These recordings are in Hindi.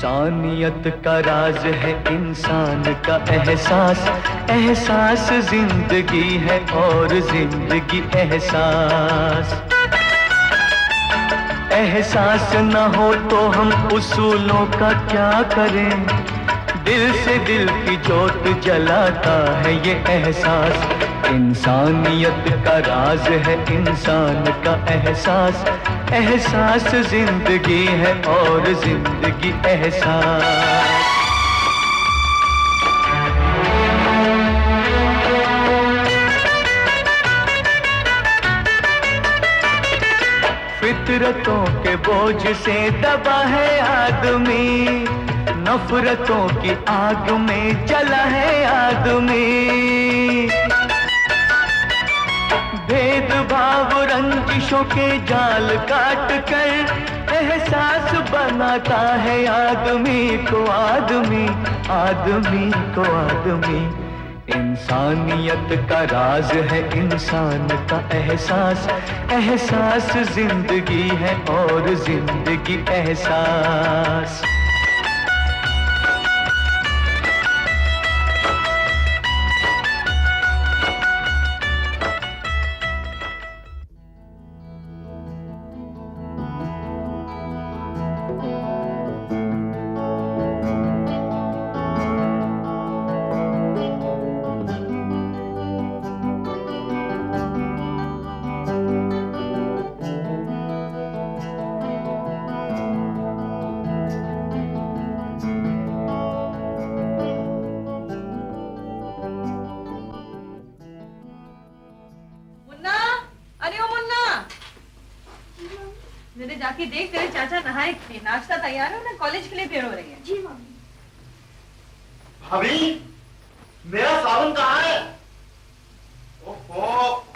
इंसानियत का राज है इंसान का एहसास, एहसास जिंदगी है और जिंदगी एहसास। एहसास न हो तो हम उसूलों का क्या करें, दिल से दिल की जोत जलाता है ये एहसास। इंसानियत का राज है इंसान का एहसास, एहसास जिंदगी है और जिंदगी एहसास। फितरतों के बोझ से दबा है आदमी, नफरतों की आग में जला है आदमी। भेदभाव रंजिशों के जाल काट कर एहसास बनाता है आदमी को आदमी, आदमी को आदमी। इंसानियत का राज है इंसान का एहसास, एहसास जिंदगी है और जिंदगी एहसास। मेरे जाके देख तेरे चाचा नहाए थे, नाश्ता तैयार है ना, कॉलेज के लिए तैयार हो रही है। जी मम्मी। भाभी मेरा साबुन कहाँ है? ओहो,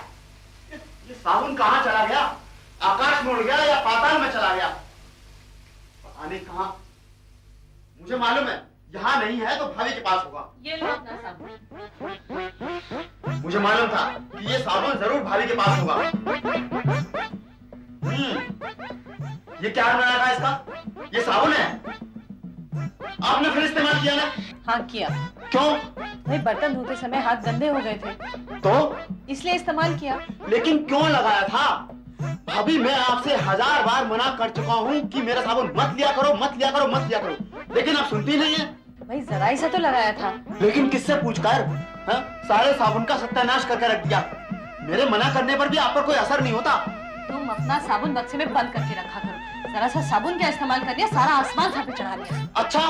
ये साबुन कहाँ चला गया? आकाश में उड़ गया या पाताल में चला गया? पता नहीं कहाँ। मुझे मालूम है यहाँ नहीं है तो भाभी के पास होगा। ये लो अपना साबुन। मुझे मालूम था कि ये साबुन जरूर भाभी के पास होगा। ये क्या बनाया था इसका? ये साबुन है। आपने फिर इस्तेमाल किया ना? हाँ किया। क्यों? भाई बर्तन धोते समय हाथ गंदे हो गए थे तो इसलिए इस्तेमाल किया। लेकिन क्यों लगाया था? भाभी मैं आपसे 1000 बार मना कर चुका हूँ कि मेरा साबुन मत लिया करो, मत लिया करो, मत लिया करो, लेकिन आप सुनती नहीं है। भाई जरा ही सा तो लगाया था। लेकिन किससे पूछकर? हाँ? सारे साबुन का सत्यानाश करके रख दिया। मेरे मना करने पर भी आप पर कोई असर नहीं होता। तुम अपना साबुन बक्से में बंद करके रखा करो, जरा सा साबुन का इस्तेमाल कर दिया, सारा आसमान सर पे चढ़ा दिया। अच्छा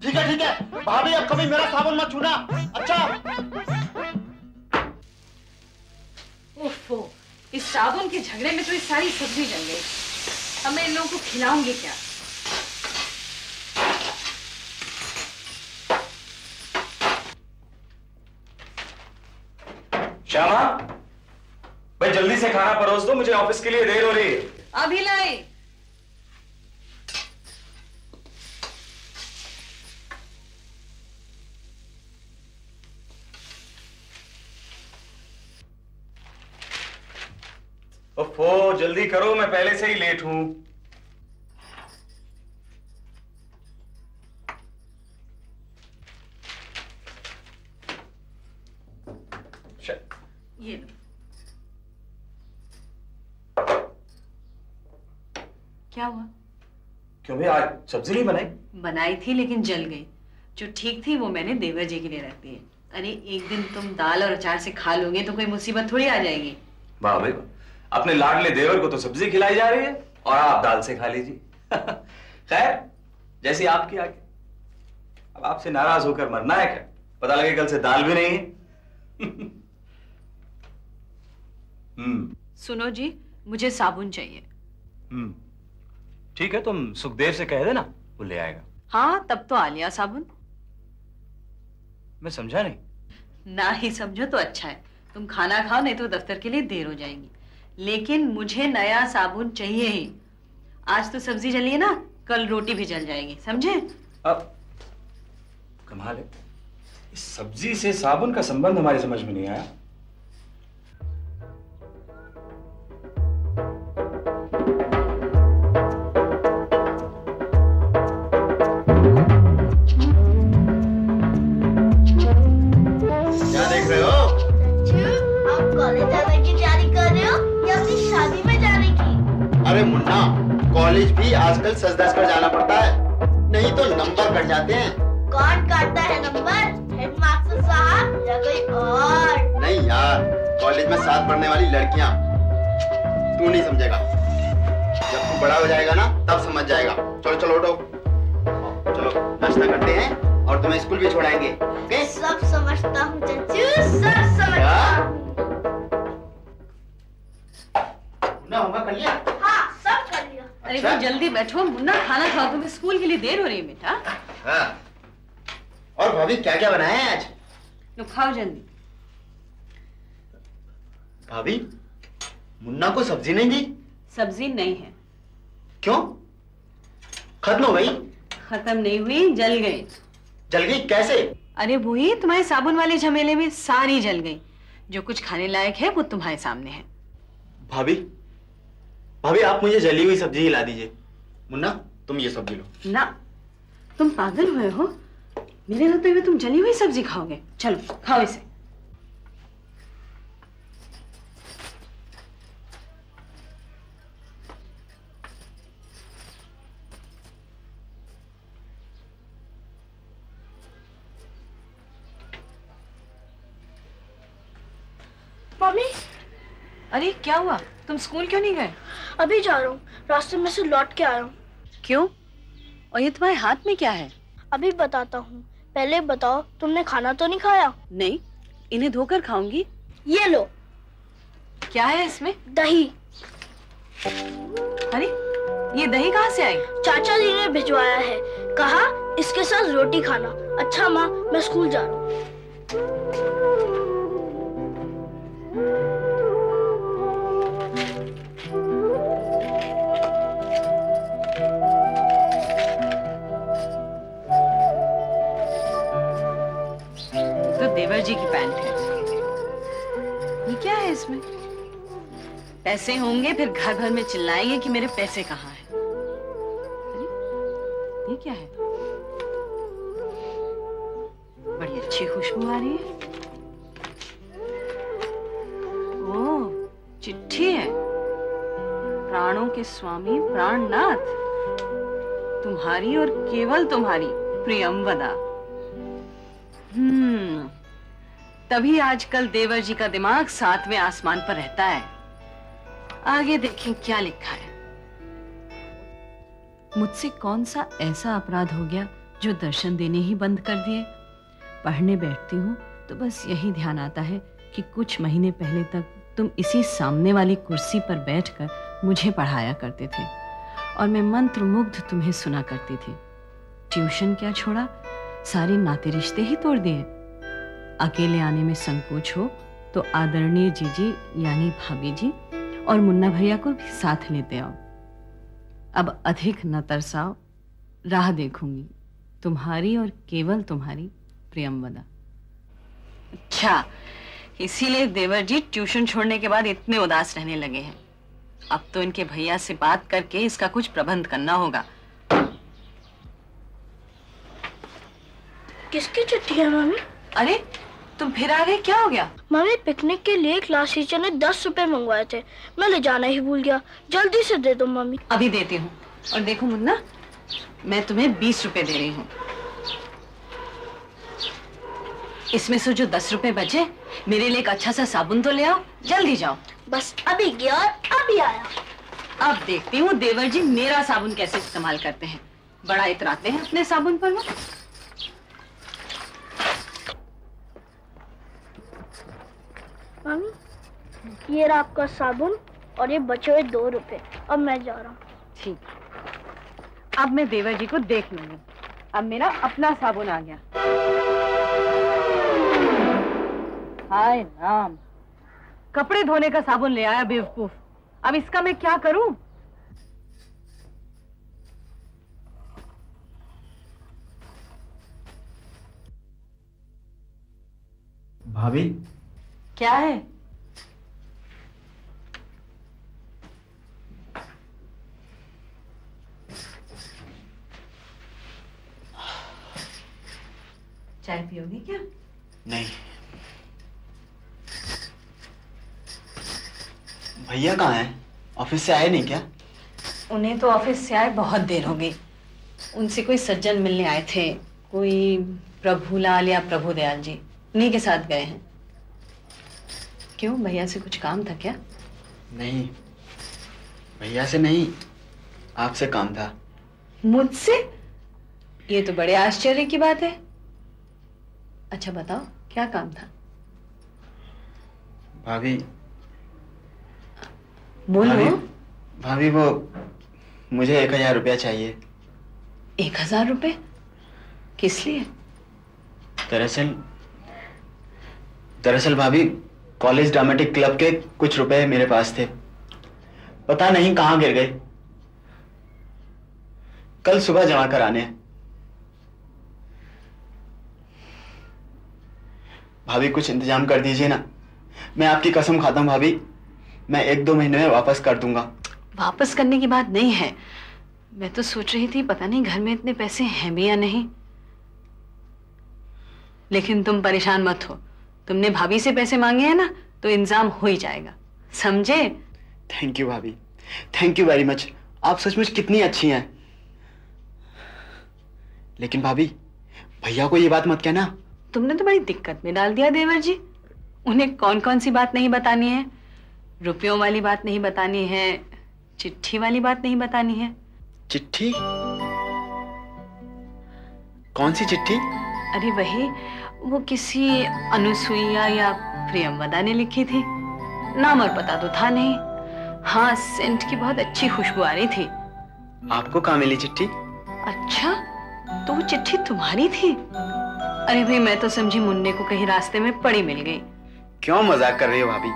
ठीक है ठीक है, भाभी अब कभी मेरा साबुन मत छूना। अच्छा। ओफो, इस साबुन के झगड़े में तो ये सारी सब्जी जल गई। अब मैं इन लोगों को खिलाऊंगी क्या? श्यामा, भाई जल्दी से खाना परोस दो, मुझे ऑफिस के लिए देर हो रही है। अभी लाई। ओफो, जल्दी करो, मैं पहले से ही लेट हूं। ये लो। क्या हुआ? क्यों भाई, आज सब्जी नहीं बनाई? बनाई थी लेकिन जल गई। जो ठीक थी वो मैंने देवर जी के लिए रख दी है। अरे एक दिन तुम दाल और अचार से खा लोगे तो कोई मुसीबत थोड़ी आ जाएगी। वाह भाई वाह, अपने लाडले देवर को तो सब्जी खिलाई जा रही है और आप दाल से खा लीजिए। खैर, जैसी आपकी आगे। अब आपसे नाराज होकर मरना है क्या? पता लगे कल से दाल भी नहीं है। सुनो जी, मुझे साबुन चाहिए। ठीक है, तुम सुखदेव से कह देना, वो ले आएगा। हाँ, तब तो आ लिया साबुन। मैं समझा नहीं। ना ही समझो तो अच्छा है। तुम खाना खाओ, नहीं तो दफ्तर के लिए देर हो जाएगी। लेकिन मुझे नया साबुन चाहिए ही। आज तो सब्जी जली है ना, कल रोटी भी जल जाएगी, समझे? अब कमाल है, इस सब्जी से साबुन का संबंध हमारी समझ में नहीं आया। अरे मुन्ना, कॉलेज भी आजकल सज धज कर जाना पड़ता है, नहीं तो नंबर कट जाते हैं। कौन काटता है नंबर? हेडमास्टर साहब या कोई और? नहीं यार, कॉलेज में साथ पढ़ने वाली लड़कियां। तू नहीं समझेगा, जब तू बड़ा हो जाएगा ना तब समझ जाएगा। चलो चलो उठो, चलो नाश्ता करते हैं और तुम्हें स्कूल भी छोड़ाएंगे। ओके? सब समझता हूँ चच्चू, सब समझता हूँ। मुन्ना होमवर्क कर लिया? हाँ, सब कर लिया। अरे अच्छा? तो जल्दी बैठो मुन्ना, खाना खाओ, तुम्हें स्कूल के लिए देर हो रही है बेटा। हाँ। और भाभी क्या क्या बनाया है आज? लो खाओ जल्दी। भाभी, मुन्ना को सब्जी नहीं दी? सब्जी नहीं है। क्यों? खत्म हो गई? खत्म नहीं हुई, जल गई। जल गई कैसे? अरे वही तुम्हारे साबुन वाले झमेले में सारी जल गई। जो कुछ खाने लायक है वो तुम्हारे सामने है। भाभी, भाभी आप मुझे जली हुई सब्जी ला दीजिए। मुन्ना तुम ये सब्जी लो। ना, तुम पागल हुए हो? मेरे होते हुए तुम जली हुई सब्जी खाओगे? चलो खाओ इसे। मम्मी, अरे क्या हुआ? तुम स्कूल क्यों नहीं गए? अभी जा रहा हूँ, रास्ते में से लौट के आया हूँ। क्यों? और ये तुम्हारे हाथ में क्या है? अभी बताता हूँ, पहले बताओ तुमने खाना तो नहीं खाया? नहीं, इन्हें धोकर खाऊंगी। ये लो। क्या है इसमें? दही। अरे ये दही कहाँ से आई? चाचा जी ने भिजवाया है, कहा इसके साथ रोटी खाना। अच्छा माँ, मैं स्कूल जा रहा हूँ। तो देवर जी की पैंट है। ये क्या है इसमें? पैसे होंगे फिर घर भर में चिल्लाएंगे कि मेरे पैसे कहाँ हैं। अरे ये क्या है? बड़ी अच्छी खुशबू आ रही है। ओह, चिट्ठी है। प्राणों के स्वामी प्राणनाथ, तुम्हारी और केवल तुम्हारी प्रियमवदा। तभी आजकल देवर जी का दिमाग 7वें आसमान पर रहता है। आगे देखें क्या लिखा है। मुझसे कौन सा ऐसा अपराध हो गया जो दर्शन देने ही बंद कर दिए? पढ़ने बैठती हूँ तो बस यही ध्यान आता है कि कुछ महीने पहले तक तुम इसी सामने वाली कुर्सी पर बैठकर मुझे पढ़ाया करते थे और मैं मंत्रमुग्ध तुम्हें सुना करती थी। ट्यूशन क्या छोड़ा, सारे नाते रिश्ते ही तोड़ दिए। अकेले आने में संकोच हो तो आदरणीय जीजी यानी भाभी जी और मुन्ना भैया को भी साथ लेते आओ। अब अधिक न तरसाओ, राह देखूंगी। तुम्हारी और केवल तुम्हारी प्रियमवदा। अच्छा, इसीलिए देवर जी ट्यूशन छोड़ने के बाद इतने उदास रहने लगे हैं। अब तो इनके भैया से बात करके इसका कुछ प्रबंध करना होगा। किसकी चिट्ठी है मम्मी? अरे तुम फिर आ गए, क्या हो गया? मम्मी, पिकनिक के लिए क्लास टीचर ने 10 रुपए मंगवाए थे, मैं ले जाना ही भूल गया। जल्दी से दे दो मम्मी। अभी देती हूँ। और देखो मुन्ना, मैं तुम्हें 20 रुपए दे रही हूँ। इसमें से जो 10 रुपए बचे, मेरे लिए एक अच्छा सा साबुन तो ले आओ। जल्दी जाओ। बस अभी गया और अभी आया। अब देखती हूँ देवर जी मेरा साबुन कैसे इस्तेमाल करते हैं। बड़ा इतराते हैं अपने साबुन पर वो। मम्मी, ये रहा आपका साबुन और ये बचे हुए 2 रुपए। अब मैं जा रहा हूँ। ठीक, अब मैं देवर जी को देख लूंगी। अब मेरा अपना साबुन आ गया। हाय राम, कपड़े धोने का साबुन ले आया बेवकूफ। अब इसका मैं क्या करूं? भाभी, क्या है? चाय पियोगी क्या? नहीं। भैया कहाँ हैं? ऑफिस से आए नहीं क्या? उन्हें तो ऑफिस से आए बहुत देर हो गई। उनसे कोई सज्जन मिलने आए थे, कोई प्रभुलाल या प्रभुदयाल जी, उन्हीं के साथ गए हैं। क्यों, भैया से कुछ काम था क्या? नहीं, भैया से नहीं, आपसे काम था। मुझसे? ये तो बड़े आश्चर्य की बात है। अच्छा बताओ, क्या काम था? भाभी बोलो। भाभी वो मुझे 1000 रुपया चाहिए। 1000 रुपए? किस लिए? दरअसल भाभी, कॉलेज ड्रामेटिक क्लब के कुछ रुपए मेरे पास थे, पता नहीं कहाँ गिर गए। कल सुबह जमा कराने हैं। भाभी कुछ इंतजाम कर दीजिए ना, मैं आपकी कसम खाता हूं भाभी, मैं 1-2 महीने में वापस कर दूंगा। वापस करने की बात नहीं है, मैं तो सोच रही थी पता नहीं घर में इतने पैसे हैं भी या नहीं। लेकिन तुम परेशान मत हो, तुमने भाभी से पैसे मांगे हैं ना, तो इंतजाम हो ही जाएगा, समझे? थैंक यू भाभी, थैंक यू वेरी मच। आप सचमुच कितनी अच्छी हैं। लेकिन भाभी, भैया को ये बात मत कहना। तुमने तो बड़ी दिक्कत में डाल दिया देवर जी। उन्हें कौन कौन सी बात नहीं बतानी है? रुपयों वाली बात नहीं बतानी है, चिट्ठी वाली बात नहीं बतानी है। चिट्ठी? कौन सी चिट्ठी? अरे वही, वो किसी अनुसुईया या प्रियंवदा ने लिखी थी। नाम और पता तो था नहीं। हाँ, सेंट की बहुत अच्छी खुशबू आ रही थी। आपको कहाँ मिली चिट्ठी? अच्छा, तो वो चिट्ठी तुम्हारी थी? अरे भाई, मैं तो समझी मुन्ने को कहीं रास्ते में पड़ी मिल गई। क्यों मजाक कर रही हो भाभी?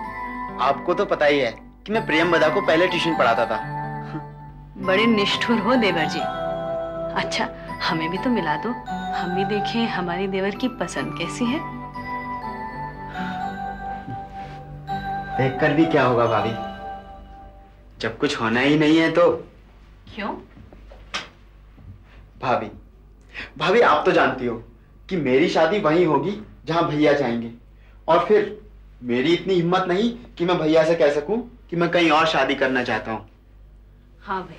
आपको तो पता ही है कि मैं प्रियंवदा को पहले ट्यूशन पढ़ाता था। बड़े निष्ठुर हो देवर जी। अच्छा, हमें भी तो मिला दो, हम भी देखें हमारी देवर की पसंद कैसी है। देखकर भी क्या होगा भाभी, जब कुछ होना ही नहीं है तो। क्यों? भाभी आप तो जानती हो कि मेरी शादी वहीं होगी जहां भैया जाएंगे, और फिर मेरी इतनी हिम्मत नहीं कि मैं भैया से कह सकूं कि मैं कहीं और शादी करना चाहता हूं। हाँ भाई,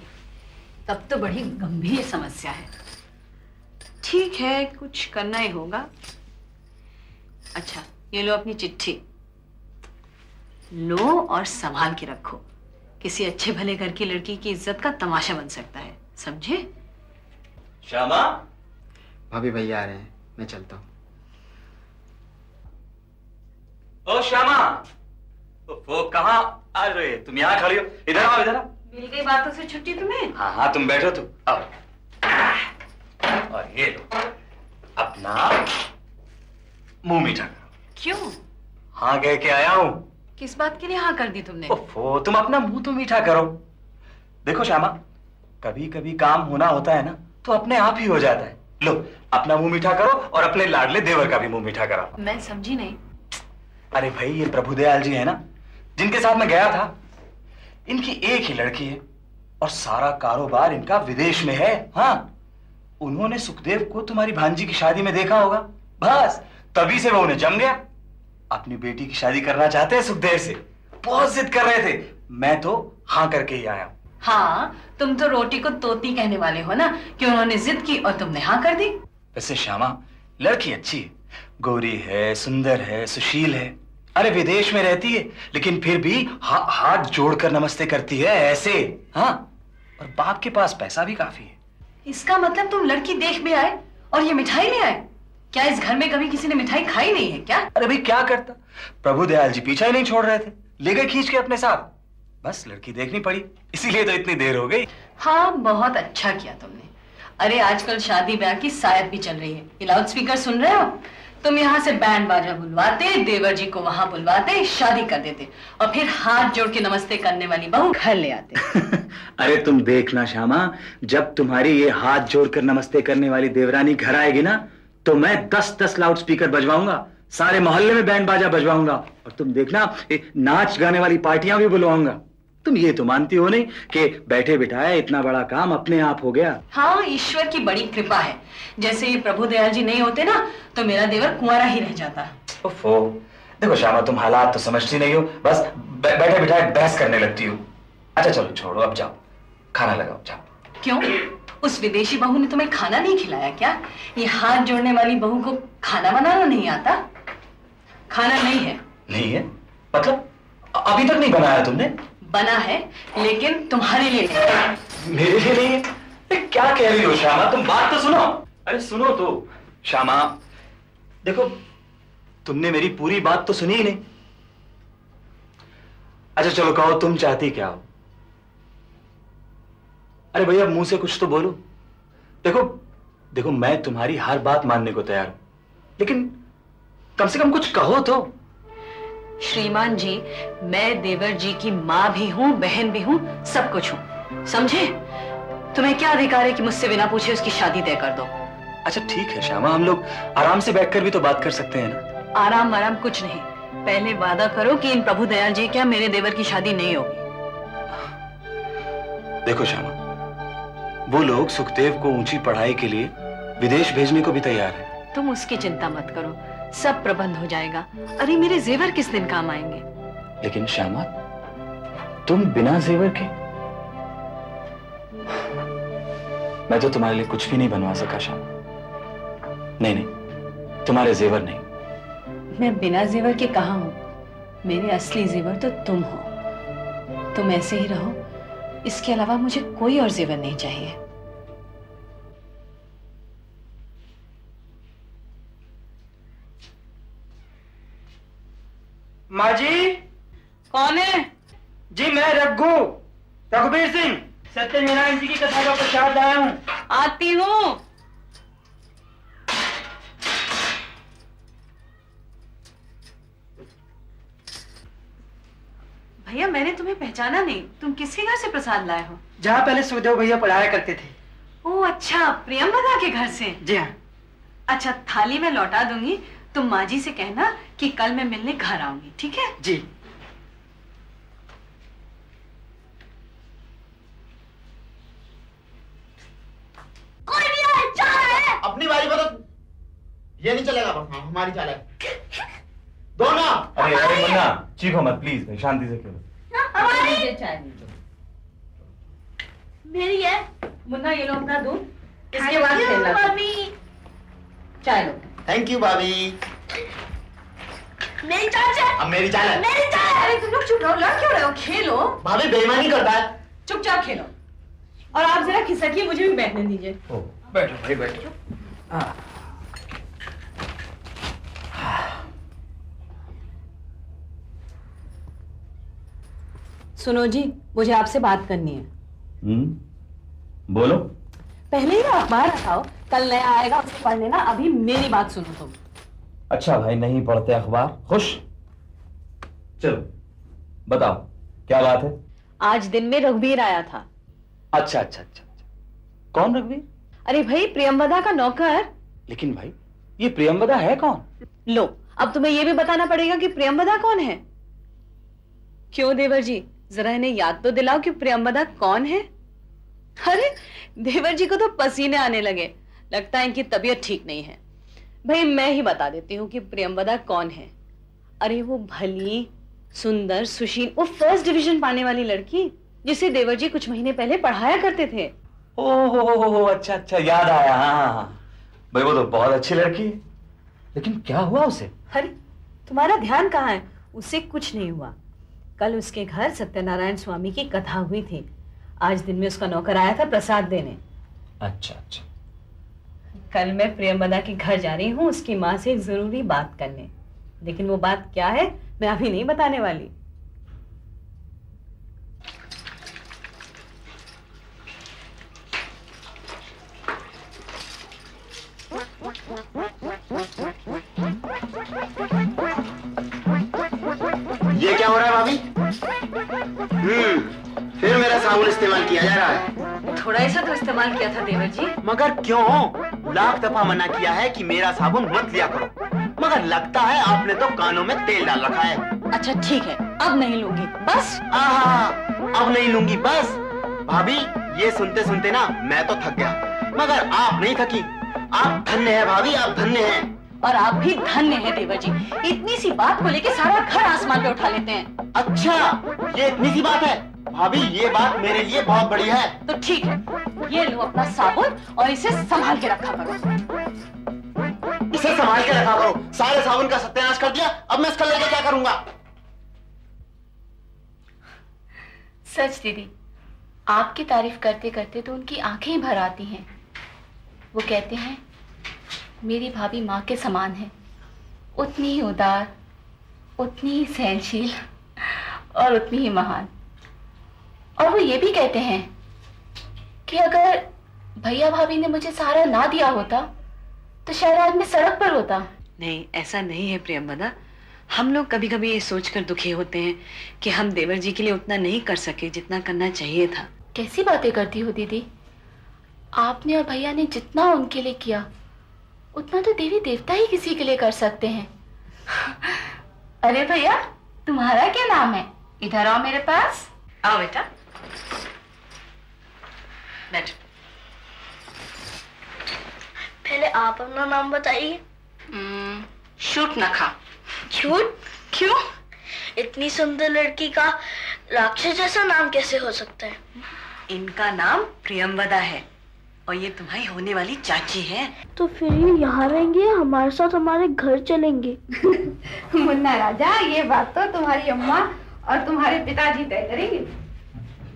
तब तो बड़ी गंभीर समस्या है। ठीक है, कुछ करना ही होगा। अच्छा, ये लो अपनी चिट्ठी, लो और संभाल के रखो। किसी अच्छे भले घर की लड़की की इज्जत का तमाशा बन सकता है, समझे? श्यामा, भाभी भैया आ रहे हैं, मैं चलता हूं। ओ श्यामा, वो कहाँ? अरे तुम यहाँ खड़ी हो, इधर आओ, इधर आओ। मिल गई बातों से छुट्टी तुम्हें? हाँ हाँ, तुम बैठो, तुम आओ। और ये लो, अपना मुंह मीठा करो। क्यों? हाँ कह के आया हूं। किस बात के लिए हाँ कर दी तुमने? ओफो, तुम अपना मुंह तो मीठा करो। देखो श्यामा, कभी कभी काम होना होता है ना, तो अपने आप ही हो जाता है। लो, अपना मुंह मीठा करो और अपने लाडले देवर का भी मुंह मीठा कराओ। मैं समझी नहीं। अरे भाई, ये प्रभुदयाल जी है ना, जिनके साथ मैं गया था, इनकी एक ही लड़की है और सारा कारोबार इनका विदेश में है। हाँ, उन्होंने सुखदेव को तुम्हारी भांजी की शादी में देखा होगा, बस तभी से वो उन्हें जम गया। अपनी बेटी की शादी करना चाहते हैं सुखदेव से, बहुत जिद कर रहे थे। मैं तो हाँ करके ही आया। हाँ, तुम तो रोटी को तोती कहने वाले हो ना, कि उन्होंने जिद की और तुमने हाँ कर दी। वैसे श्यामा, लड़की अच्छी है, गोरी है, सुंदर है, सुशील है। अरे विदेश में रहती है, लेकिन फिर भी हाथ जोड़कर नमस्ते करती है ऐसे। हाँ, और बाप के पास पैसा भी काफी है। इसका मतलब तुम लड़की देख भी आए और ये मिठाई ले आए? क्या इस घर में कभी किसी ने मिठाई खाई नहीं है क्या? अरे भाई, क्या करता, प्रभुदयाल जी पीछा ही नहीं छोड़ रहे थे, ले गए खींच के अपने साथ। बस लड़की देखनी पड़ी, इसीलिए तो इतनी देर हो गई। हाँ, बहुत अच्छा किया तुमने। अरे आजकल शादी ब्याह की सायत भी चल रही है, ये लाउड स्पीकर सुन रहे हो? तुम यहाँ से बैंड बाजा बुलवाते, देवर जी को वहां बुलवाते, शादी कर देते और फिर हाथ जोड़ के नमस्ते करने वाली बहू घर ले आते। अरे तुम देखना श्यामा, जब तुम्हारी ये हाथ जोड़कर नमस्ते करने वाली देवरानी घर आएगी ना, तो मैं 10-10 लाउड स्पीकर बजवाऊंगा, सारे मोहल्ले में बैंड बाजा बजवाऊंगा, और तुम देखना नाच गाने वाली पार्टियां भी बुलवाऊंगा। तुम ये तो मानती हो नहीं कि बैठे बिठाए इतना बड़ा काम अपने आप हो गया। हाँ, ईश्वर की बड़ी कृपा है। जैसे ये प्रभुदयाल जी नहीं होते ना, तो मेरा देवर कुंवारा ही रह जाता। ओफो, देखो श्यामा, तुम हालात तो समझती नहीं हो, बस बैठे बिठाए बहस करने लगती हो। अच्छा चलो छोड़ो, अब जाओ, खाना लगाओ जाओ। क्यों? उस विदेशी बहू ने तुम्हें खाना नहीं खिलाया क्या? ये हाथ जोड़ने वाली बहू को खाना बनाना नहीं आता? खाना नहीं है। नहीं है मतलब अभी तक नहीं बनाया तुमने? बना है लेकिन तुम्हारे लिए नहीं। मेरे लिए नहीं है? अरे क्या कह रही हो श्यामा, तुम बात तो सुनो। अरे सुनो तो श्यामा, देखो तुमने मेरी पूरी बात तो सुनी ही नहीं। अच्छा चलो कहो तुम चाहती क्या हो? अरे भैया मुंह से कुछ तो बोलो। देखो देखो मैं तुम्हारी हर बात मानने को तैयार हूं, लेकिन कम से कम कुछ कहो तो। श्रीमान जी, मैं देवर जी की माँ भी हूँ, बहन भी हूँ, सब कुछ हूँ, समझे? तुम्हें क्या अधिकार है कि मुझसे बिना पूछे उसकी शादी तय कर दो? अच्छा ठीक है श्यामा, हम लोग आराम से बैठकर भी तो बात कर सकते हैं ना। आराम आराम कुछ नहीं, पहले वादा करो कि इन प्रभु दयाल जी क्या मेरे देवर की शादी नहीं होगी। देखो श्यामा, वो लोग सुखदेव को ऊंची पढ़ाई के लिए विदेश भेजने को भी तैयार है। तुम उसकी चिंता मत करो, सब प्रबंध हो जाएगा। अरे मेरे जेवर किस दिन काम आएंगे? लेकिन श्यामा तुम बिना जेवर के? मैं तो तुम्हारे लिए कुछ भी नहीं बनवा सका श्यामा। नहीं नहीं, तुम्हारे जेवर नहीं। मैं बिना जेवर के कहाँ हूँ? मेरे असली जेवर तो तुम हो। तुम ऐसे ही रहो, इसके अलावा मुझे कोई और जेवर नहीं चाहिए। माँ जी। कौन है? जी मैं रघुवीर सिंह, सत्यनारायण जी की कथा का प्रसाद आया हूँ। आती हूँ। भैया मैंने तुम्हें पहचाना नहीं, तुम किसके घर से प्रसाद लाए हो? जहाँ पहले सुखदेव भैया पढ़ाया करते थे। ओह अच्छा, प्रियंवदा के घर से। जी हाँ। अच्छा थाली में लौटा दूंगी, तुम माँ जी से कहना कि कल मैं मिलने घर आऊंगी, ठीक है? जी। कोई भी आए, जा रहा है। अपनी बारी पर तो ये नहीं चलेगा, बस हाँ, हमारी चाल है। दो ना। अरे अरे मुन्ना चीखो मत प्लीज भाई, शांति से खेलो। हमारी चाय लीजिए। मेरी है। मुन्ना ये लो अपना दूध, इसके बाद खेलना। भाभी चाय लो। थैंक यू भाभी। मेरी चाय है। अब मेरी चाल है। मेरी चाय है। अरे तुम लोग चुप रहो, लड़ क्यों रहे हो? खेलो, भाभी बेईमानी करता है। चुपचाप खेलो। और आप जरा खिसकिए, मुझे भी बैठने दीजिए। बैठो भाई बैठो। सुनो जी, मुझे आपसे बात करनी है। बोलो। पहले ही अखबार हटाओ, कल नया आएगा उसे पढ़ लेना। अभी मेरी बात सुनो तुम। अच्छा भाई नहीं पढ़ते अखबार, खुश? चलो बताओ क्या बात है? आज दिन में रघुवीर आया था। अच्छा अच्छा अच्छा अच्छा, कौन रघुवीर? अरे भाई प्रियंवदा का नौकर। लेकिन भाई ये प्रियंवदा है कौन? लो अब तुम्हें यह भी बताना पड़ेगा कि प्रियंवदा कौन है। क्यों देवर जी, जरा इन्हें याद तो दिलाओ कि प्रियंवदा कौन है। अरे देवर जी को तो पसीने आने लगे, लगता है इनकी तबीयत ठीक नहीं है। भाई मैं ही बता देती हूँ कि प्रियंवदा कौन है। अरे वो भली सुंदर सुशील, वो फर्स्ट डिवीजन पाने वाली लड़की जिसे देवर जी कुछ महीने पहले पढ़ाया करते थे। हो अच्छा अच्छा याद आया। हाँ भाई वो तो बहुत अच्छी लड़की है, लेकिन क्या हुआ उसे? अरे तुम्हारा ध्यान कहाँ है? उससे कुछ नहीं हुआ। कल उसके घर सत्यनारायण स्वामी की कथा हुई थी। आज दिन में उसका नौकर आया था प्रसाद देने। अच्छा अच्छा। कल मैं प्रियंवदा के घर जा रही हूँ उसकी माँ से एक जरूरी बात करने, लेकिन वो बात क्या है मैं अभी नहीं बताने वाली। ये क्या हो रहा है भाभी? फिर मेरा साबुन इस्तेमाल किया जा रहा है। थोड़ा ऐसा तो इस्तेमाल किया था देवर जी। मगर क्यों? लाख दफा मना किया है कि मेरा साबुन मत लिया करो, मगर लगता है आपने तो कानों में तेल डाल रखा है। अच्छा ठीक है, अब नहीं लूंगी बस। आहा, अब नहीं लूंगी बस। भाभी ये सुनते सुनते ना मैं तो थक गया, मगर आप नहीं थकी। आप धन्य है भाभी, आप धन्य हैं। और आप भी धन्य हैं देवर जी, इतनी सी बात को लेके सारा घर आसमान पे उठा लेते हैं। अच्छा ये इतनी सी बात है? भाभी ये बात मेरे लिए बहुत बड़ी है। तो ठीक है, ये लो अपना साबुन और इसे संभाल के रखा करो। इसे संभाल के रखा करो। सारे साबुन का सत्यानाश कर दिया, अब मैं इसका लेके क्या करूंगा? सच दीदी, आपकी तारीफ करते करते तो उनकी आंखें ही भर आती हैं। वो कहते हैं मेरी भाभी माँ के समान है, उतनी ही उदार, उतनी ही सहनशील और उतनी ही महान। और वो ये भी कहते हैं कि अगर भैया भाभी ने मुझे सहारा ना दिया होता तो शायद आज मैं सड़क पर होता। नहीं, ऐसा नहीं है प्रियंवदा। हम लोग कभी कभी ये सोचकर दुखी होते हैं कि हम देवर जी के लिए उतना नहीं कर सके जितना करना चाहिए था। कैसी बातें करती हो दीदी, आपने और भैया ने जितना उनके लिए किया उतना तो देवी देवता ही किसी के लिए कर सकते हैं। अरे भैया, तुम्हारा क्या नाम है? इधर आओ मेरे पास। आओ बेटा, बैठ। पहले आप अपना नाम बताइए। शूट न खा। झूठ? क्यों? इतनी सुंदर लड़की का राक्षस जैसा नाम कैसे हो सकता है? इनका नाम प्रियंवदा है और ये तुम्हारी होने वाली चाची है। तो फिर ये यहाँ रहेंगे या हमारे साथ हमारे घर चलेंगे? मुन्ना राजा, ये बात तो तुम्हारी अम्मा और तुम्हारे पिताजी तय करेंगे।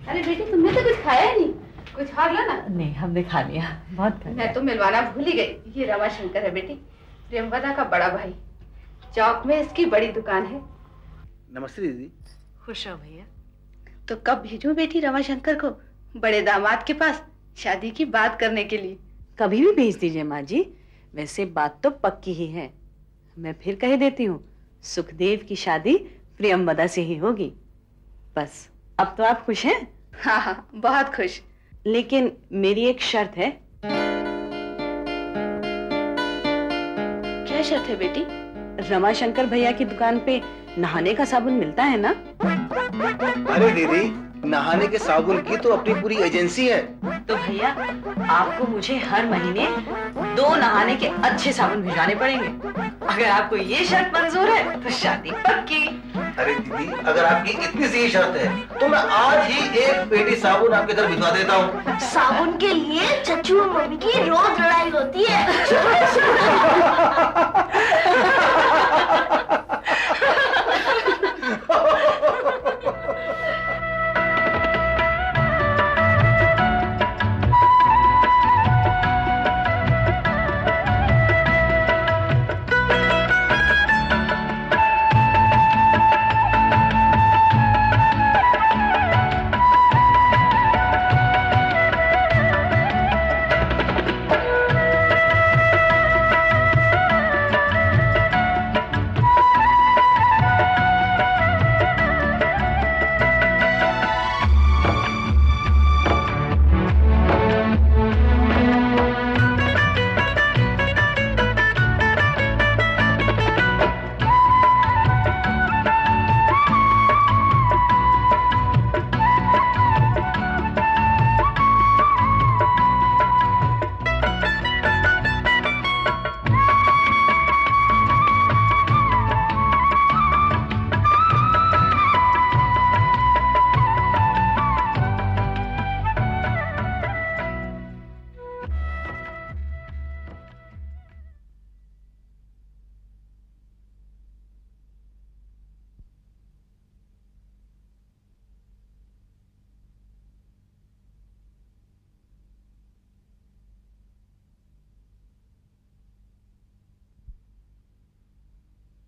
अरे बेटी, तुमने तो कुछ खाया ही नहीं, कुछ और ला ना। नहीं, हमने खा लिया, बहुत खा लिया। मैं तो मिलवाना भूल ही गई। ये रमाशंकर है बेटी, प्रियंवदा का बड़ा भाई। चौक में इसकी बड़ी दुकान है। नमस्ते दीदी। खुश रहो भैया। तो कब भेजूं बेटी रमाशंकर को बड़े दामाद के पास शादी की बात करने के लिए? कभी भी भेज दीजिए माँ जी। वैसे बात तो पक्की ही है। मैं फिर कह देती हूँ, सुखदेव की शादी प्रियंवदा से ही होगी। बस अब तो आप खुश हैं? हाँ हाँ, बहुत खुश। लेकिन मेरी एक शर्त है। क्या शर्त है बेटी? रमाशंकर भैया की दुकान पे नहाने का साबुन मिलता है ना? अरे दीदी, नहाने के साबुन की तो अपनी पूरी एजेंसी है। तो भैया, आपको मुझे हर महीने 2 नहाने के अच्छे साबुन भिजवाने पड़ेंगे। अगर आपको ये शर्त मंजूर है तो शादी पक्की। अरे दीदी, अगर आपकी इतनी सी शर्त है तो मैं आज ही एक पेटी साबुन आपके घर भिजवा देता हूँ। साबुन के लिए चच्चू और मम्मी की रोज लड़ाई होती है।